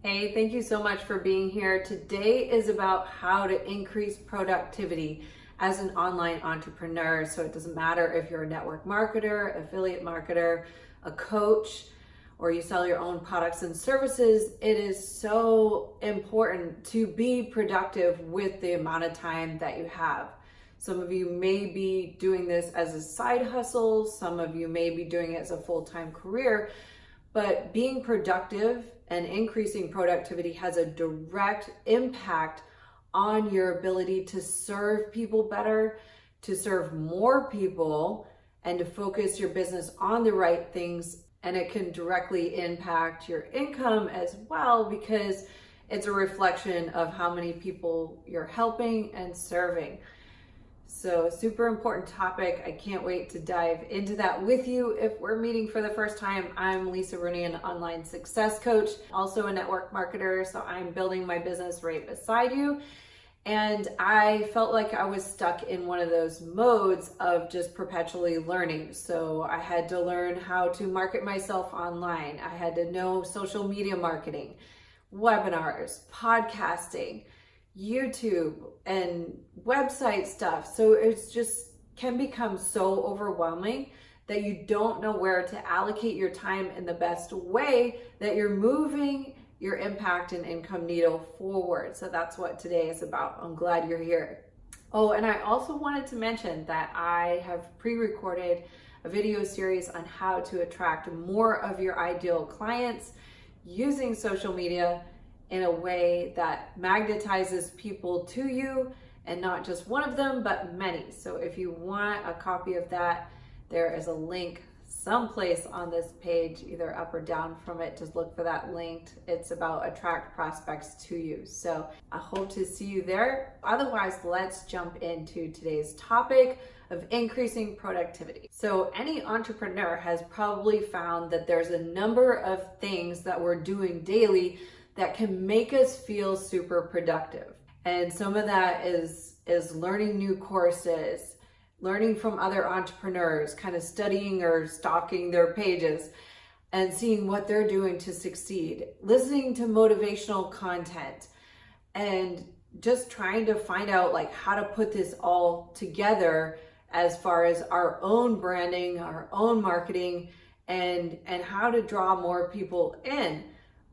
Hey, thank you so much for being here. Today is about how to increase productivity as an online entrepreneur. So it doesn't matter if you're a network marketer, affiliate marketer, a coach, or you sell your own products and services. It is so important to be productive with the amount of time that you have. Some of you may be doing this as a side hustle. Some of you may be doing it as a full-time career. But being productive and increasing productivity has a direct impact on your ability to serve people better, to serve more people, and to focus your business on the right things. And it can directly impact your income as well, because it's a reflection of how many people you're helping and serving. So super important topic. I can't wait to dive into that with you. If we're meeting for the first time, I'm Lisa Rooney, an online success coach, also a network marketer. So I'm building my business right beside you. And I felt like I was stuck in one of those modes of just perpetually learning. So I had to learn how to market myself online. I had to know social media marketing, webinars, podcasting, YouTube, and website stuff. So it's just can become so overwhelming that you don't know where to allocate your time in the best way that you're moving your impact and income needle forward. So that's what today is about. I'm glad you're here. Oh, and I also wanted to mention that I have pre-recorded a video series on how to attract more of your ideal clients using social media in a way that magnetizes people to you, and not just one of them, but many. So if you want a copy of that, there is a link someplace on this page, either up or down from it. Just look for that link. It's about attract prospects to you. So I hope to see you there. Otherwise, let's jump into today's topic of increasing productivity. So any entrepreneur has probably found that there's a number of things that we're doing daily that can make us feel super productive. And some of that is learning new courses, learning from other entrepreneurs, kind of studying or stalking their pages and seeing what they're doing to succeed, listening to motivational content, and just trying to find out like how to put this all together as far as our own branding, our own marketing, and how to draw more people in.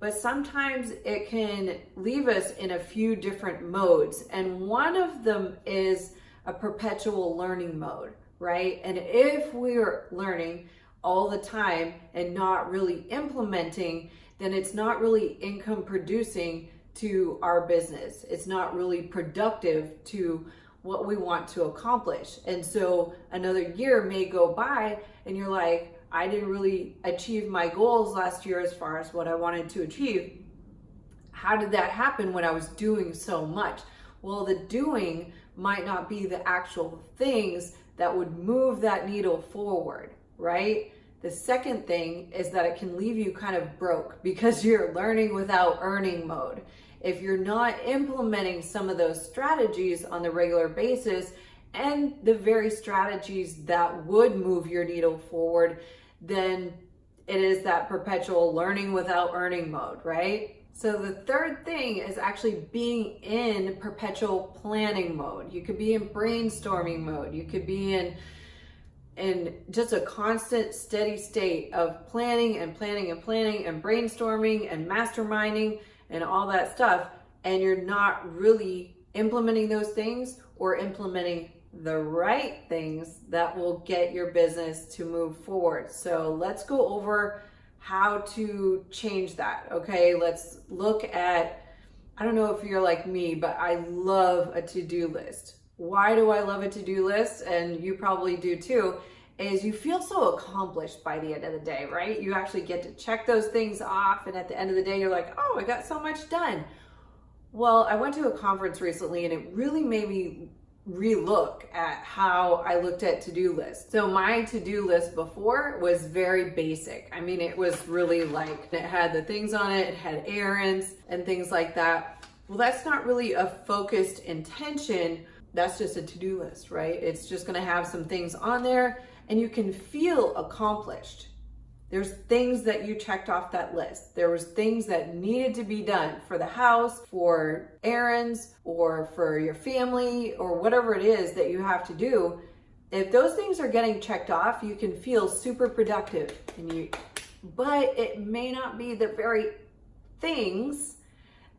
But sometimes it can leave us in a few different modes. And one of them is a perpetual learning mode, right? And if we're learning all the time and not really implementing, then it's not really income producing to our business. It's not really productive to what we want to accomplish. And so another year may go by and you're like, I didn't really achieve my goals last year as far as what I wanted to achieve. How did that happen when I was doing so much? Well, the doing might not be the actual things that would move that needle forward, right? The second thing is that it can leave you kind of broke because you're learning without earning mode. If you're not implementing some of those strategies on the regular basis and the very strategies that would move your needle forward, then it is that perpetual learning without earning mode, right? So the third thing is actually being in perpetual planning mode. You could be in brainstorming mode. You could be in just a constant steady state of planning and planning and planning and brainstorming and masterminding and all that stuff. And you're not really implementing those things or implementing the right things that will get your business to move forward. So let's go over how to change that. Okay, let's look at, I don't know if you're like me, but I love a to-do list. Why do I love a to-do list? And you probably do too, is you feel so accomplished by the end of the day, right? You actually get to check those things off, and at the end of the day, you're like, oh, I got so much done. Well, I went to a conference recently and it really made me relook at how I looked at to-do lists. So my to-do list before was very basic. I mean, it was really like, it had the things on it, it had errands and things like that. Well, that's not really a focused intention. That's just a to-do list, right? It's just gonna have some things on there and you can feel accomplished. There's things that you checked off that list. There was things that needed to be done for the house, for errands, or for your family, or whatever it is that you have to do. If those things are getting checked off, you can feel super productive, but it may not be the very things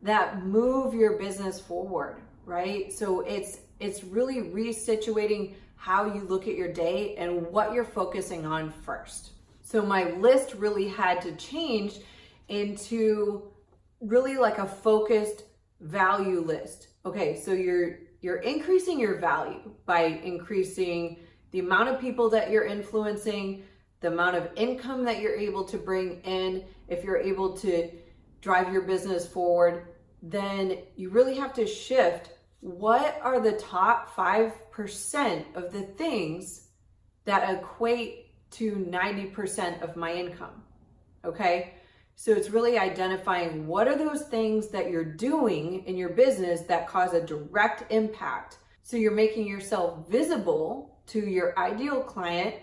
that move your business forward, right? So it's really resituating how you look at your day and what you're focusing on first. So my list really had to change into really like a focused value list. Okay, so you're increasing your value by increasing the amount of people that you're influencing, the amount of income that you're able to bring in. If you're able to drive your business forward, then you really have to shift. What are the top 5% of the things that equate to 90% of my income? Okay, so it's really identifying what are those things that you're doing in your business that cause a direct impact. So you're making yourself visible to your ideal client.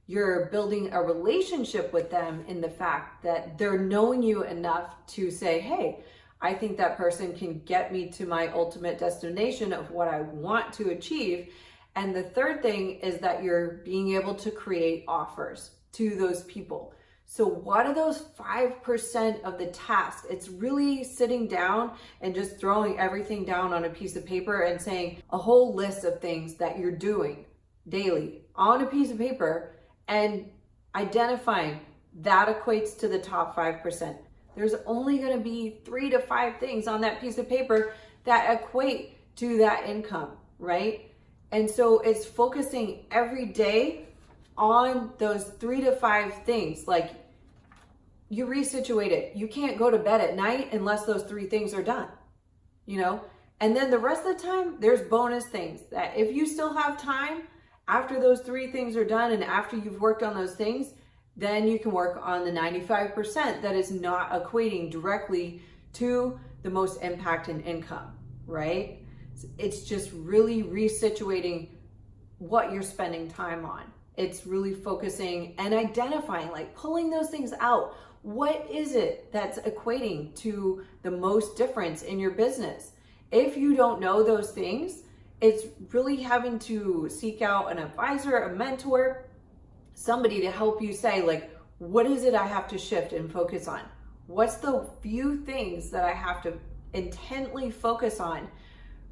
You're building a relationship with them in the fact that they're knowing you enough to say, hey, I think that person can get me to my ultimate destination of what I want to achieve. And the third thing is that you're being able to create offers to those people. So what are those 5% of the task? It's really sitting down and just throwing everything down on a piece of paper and saying a whole list of things that you're doing daily on a piece of paper and identifying that equates to the top 5%. There's only going to be 3 to 5 things on that piece of paper that equate to that income, right? And so it's focusing every day on those 3 to 5 things. Like, you resituate it. You can't go to bed at night unless those 3 things are done, And then the rest of the time, there's bonus things that if you still have time after those 3 things are done and after you've worked on those things, then you can work on the 95% that is not equating directly to the most impact in income, right? It's just really resituating what you're spending time on. It's really focusing and identifying, like pulling those things out. What is it that's equating to the most difference in your business? If you don't know those things, it's really having to seek out an advisor, a mentor, somebody to help you say, like, what is it I have to shift and focus on? What's the few things that I have to intently focus on,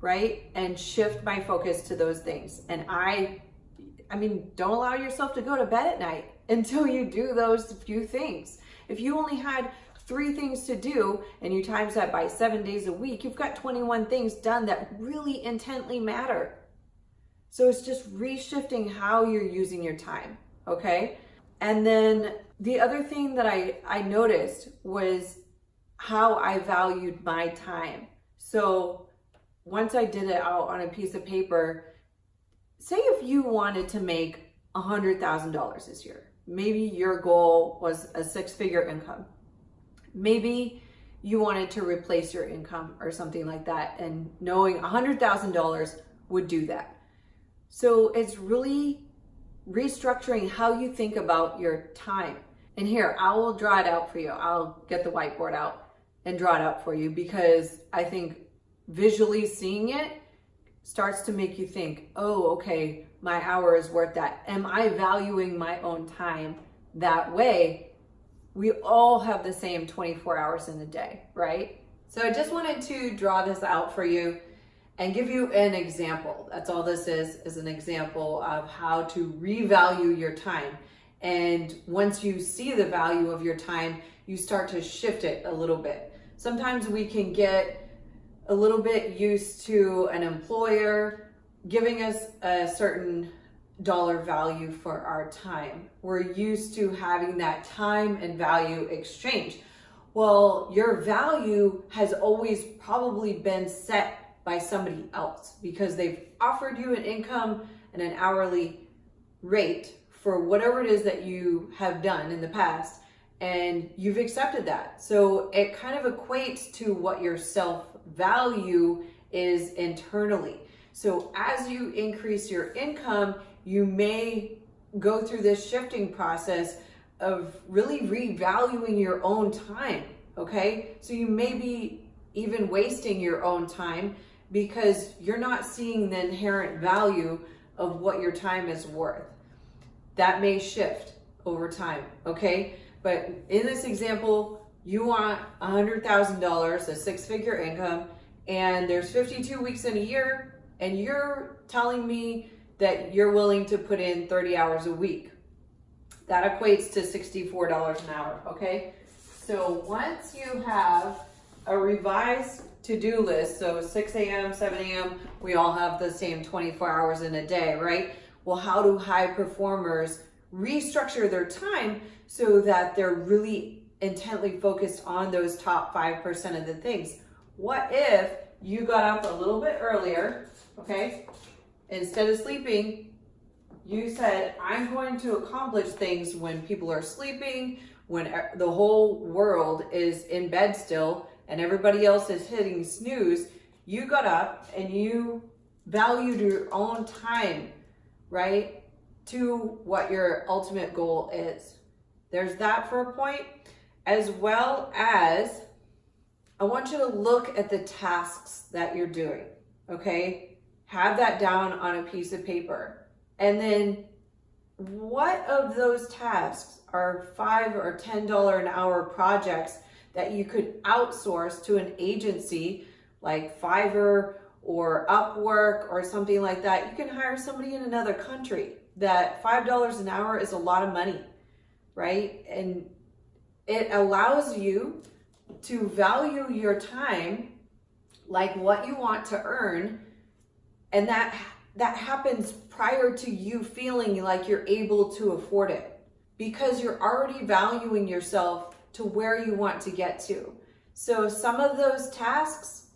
right? And shift my focus to those things. And I mean, don't allow yourself to go to bed at night until you do those few things. If you only had 3 things to do and you times that by 7 days a week, you've got 21 things done that really intently matter. So it's just reshifting how you're using your time. Okay. And then the other thing that I noticed was how I valued my time. So once I did it out on a piece of paper, say if you wanted to make $100,000 this year, maybe your goal was a 6-figure income. Maybe you wanted to replace your income or something like that, and knowing $100,000 would do that. So it's really restructuring how you think about your time. And here, I will draw it out for you. I'll get the whiteboard out and draw it out for you, because I think visually seeing it starts to make you think, oh, okay, my hour is worth that. Am I valuing my own time that way? We all have the same 24 hours in a day, right? So I just wanted to draw this out for you and give you an example. That's all this is an example of how to revalue your time. And once you see the value of your time, you start to shift it a little bit. Sometimes we can get a little bit used to an employer giving us a certain dollar value for our time. We're used to having that time and value exchange. Well, your value has always probably been set by somebody else because they've offered you an income and an hourly rate for whatever it is that you have done in the past, and you've accepted that. So it kind of equates to what your self-value is internally. So as you increase your income, you may go through this shifting process of really revaluing your own time, okay? So you may be even wasting your own time because you're not seeing the inherent value of what your time is worth. That may shift over time, okay? But in this example, you want $100,000, a six-figure income, and there's 52 weeks in a year, and you're telling me that you're willing to put in 30 hours a week. That equates to $64 an hour, okay? So once you have a revised to-do list, so 6 a.m., 7 a.m., we all have the same 24 hours in a day, right? Well, how do high performers restructure their time so that they're really intently focused on those top 5% of the things? What if you got up a little bit earlier, okay? Instead of sleeping, you said, I'm going to accomplish things when people are sleeping, when the whole world is in bed still and everybody else is hitting snooze. You got up and you valued your own time, right, to what your ultimate goal is. There's that for a point, as well as I want you to look at the tasks that you're doing, okay? Have that down on a piece of paper. And then what of those tasks are $5 or $10 an hour projects that you could outsource to an agency like Fiverr or Upwork or something like that? You can hire somebody in another country. That $5 an hour is a lot of money, right? And it allows you to value your time like what you want to earn, and that happens prior to you feeling like you're able to afford it, because you're already valuing yourself to where you want to get to. So some of those tasks,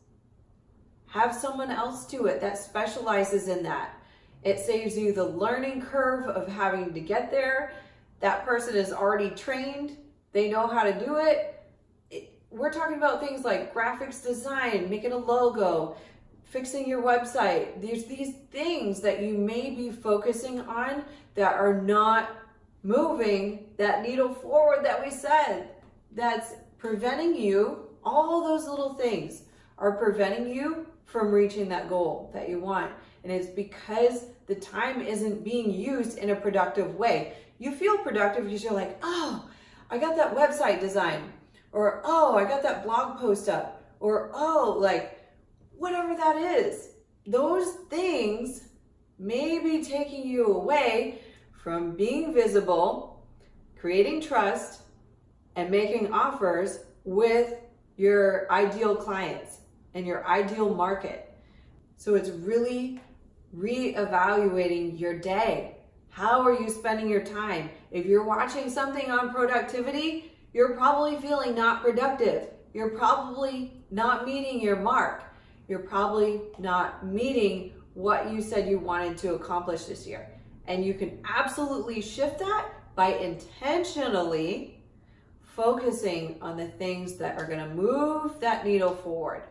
have someone else do it that specializes in that. It saves you the learning curve of having to get there. That person is already trained. They know how to do it. We're talking about things like graphics design, making a logo, fixing your website. There's these things that you may be focusing on that are not moving that needle forward that we said. That's preventing you, all those little things are preventing you from reaching that goal that you want. And it's because the time isn't being used in a productive way. You feel productive because you're like, oh, I got that website design, or oh, I got that blog post up, or oh, like whatever that is. Those things may be taking you away from being visible, creating trust, and making offers with your ideal clients and your ideal market. So it's really reevaluating your day. How are you spending your time? If you're watching something on productivity, you're probably feeling not productive. You're probably not meeting your mark. You're probably not meeting what you said you wanted to accomplish this year. And you can absolutely shift that by intentionally focusing on the things that are going to move that needle forward.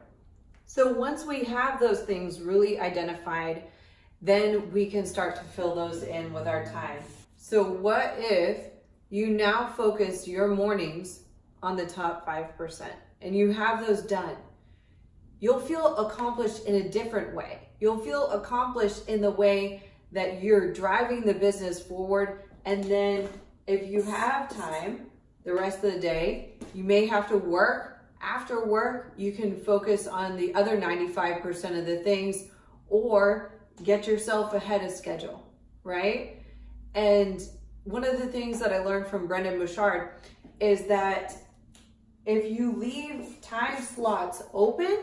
So once we have those things really identified, then we can start to fill those in with our time. So what if you now focus your mornings on the top 5% and you have those done? You'll feel accomplished in a different way. You'll feel accomplished in the way that you're driving the business forward. And then if you have time the rest of the day, you may have to work. After work, you can focus on the other 95% of the things, or get yourself ahead of schedule, right? And one of the things that I learned from Brendon Burchard is that if you leave time slots open,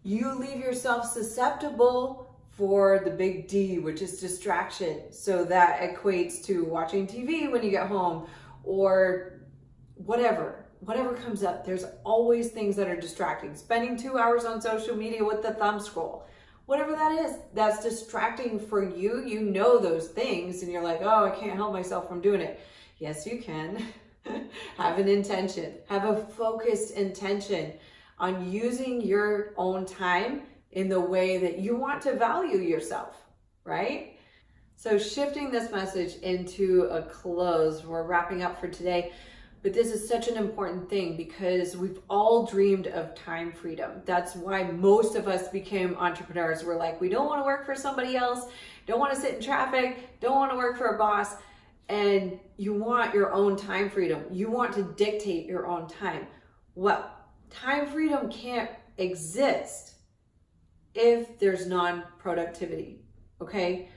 you leave yourself susceptible for the big D, which is distraction. So that equates to watching TV when you get home, or whatever comes up. There's always things that are distracting. Spending 2 hours on social media with the thumb scroll, whatever that is, that's distracting for you. You know those things and you're like, oh, I can't help myself from doing it. Yes, you can. Have an intention. Have a focused intention on using your own time in the way that you want to value yourself, right? So shifting this message into a close, we're wrapping up for today, but this is such an important thing because we've all dreamed of time freedom. That's why most of us became entrepreneurs. We're like, we don't want to work for somebody else, don't want to sit in traffic, don't want to work for a boss, and you want your own time freedom. You want to dictate your own time. Well, time freedom can't exist if there's non-productivity, okay?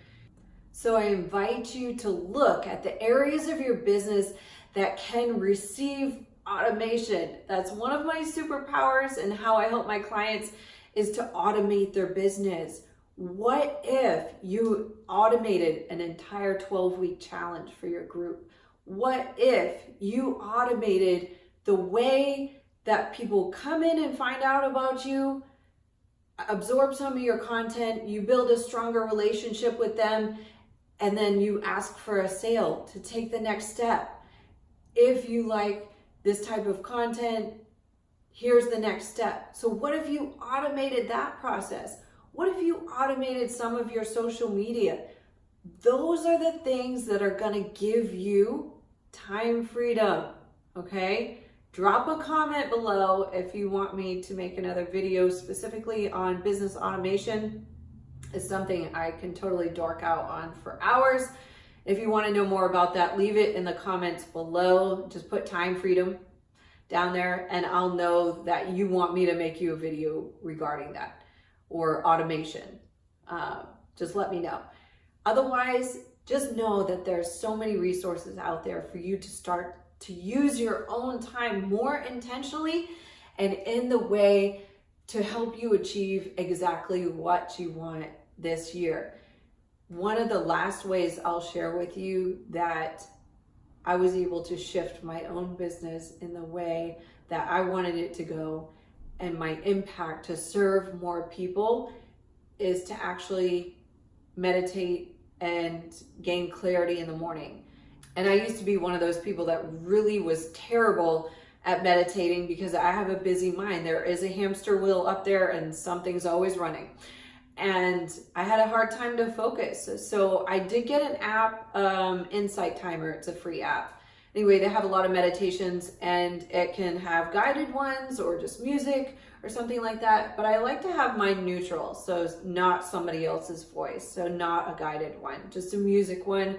So I invite you to look at the areas of your business that can receive automation. That's one of my superpowers, and how I help my clients is to automate their business. What if you automated an entire 12-week challenge for your group? What if you automated the way that people come in and find out about you, absorb some of your content, you build a stronger relationship with them, and then you ask for a sale to take the next step? If you like this type of content, here's the next step. So what if you automated that process? What if you automated some of your social media? Those are the things that are going to give you time freedom, okay? Drop a comment below if you want me to make another video specifically on business automation. It's something I can totally dork out on for hours. If you want to know more about that, leave it in the comments below. Just put time freedom down there and I'll know that you want me to make you a video regarding that or automation. Just let me know. Otherwise, just know that there's so many resources out there for you to start to use your own time more intentionally and in the way to help you achieve exactly what you want this year. One of the last ways I'll share with you that I was able to shift my own business in the way that I wanted it to go and my impact to serve more people is to actually meditate and gain clarity in the morning. And I used to be one of those people that really was terrible at meditating because I have a busy mind. There is a hamster wheel up there and something's always running. And I had a hard time to focus. So I did get an app, Insight Timer. It's a free app. Anyway, they have a lot of meditations and it can have guided ones or just music or something like that. But I like to have mine neutral. So it's not somebody else's voice. So not a guided one, just a music one.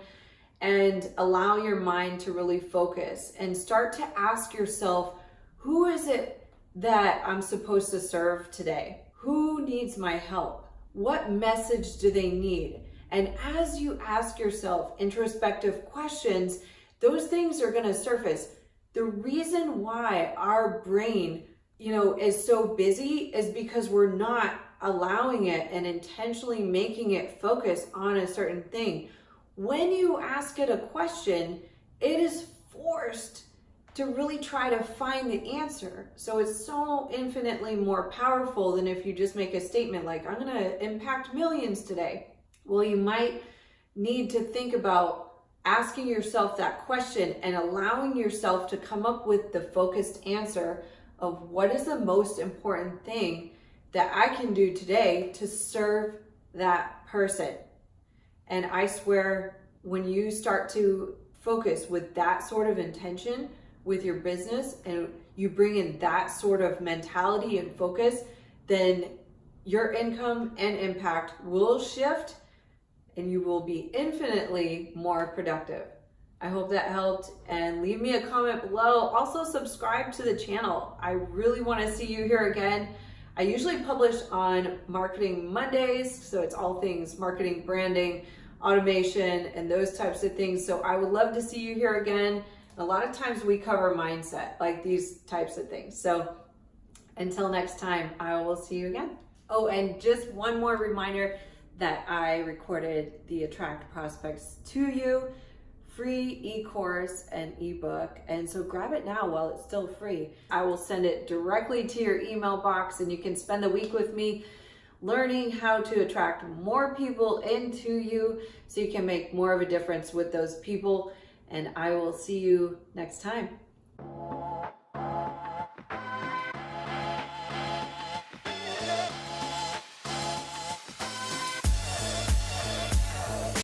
And allow your mind to really focus and start to ask yourself, who is it that I'm supposed to serve today? Who needs my help? What message do they need? And as you ask yourself introspective questions, those things are going to surface. The reason why our brain, is so busy is because we're not allowing it and intentionally making it focus on a certain thing. When you ask it a question, it is forced to really try to find the answer. So it's so infinitely more powerful than if you just make a statement like, I'm going to impact millions today. Well, you might need to think about asking yourself that question and allowing yourself to come up with the focused answer of what is the most important thing that I can do today to serve that person. And I swear, when you start to focus with that sort of intention with your business and you bring in that sort of mentality and focus, then your income and impact will shift and you will be infinitely more productive. I hope that helped, and leave me a comment below. Also subscribe to the channel. I really want to see you here again. I usually publish on Marketing Mondays, so it's all things marketing, branding, automation, and those types of things. So I would love to see you here again. A lot of times we cover mindset, like these types of things. So until next time, I will see you again. Oh, and just one more reminder that I recorded the Attract Prospects to You free e-course and ebook, and so grab it now while it's still free. I will send it directly to your email box, and you can spend the week with me learning how to attract more people into you so you can make more of a difference with those people. And I will see you next time.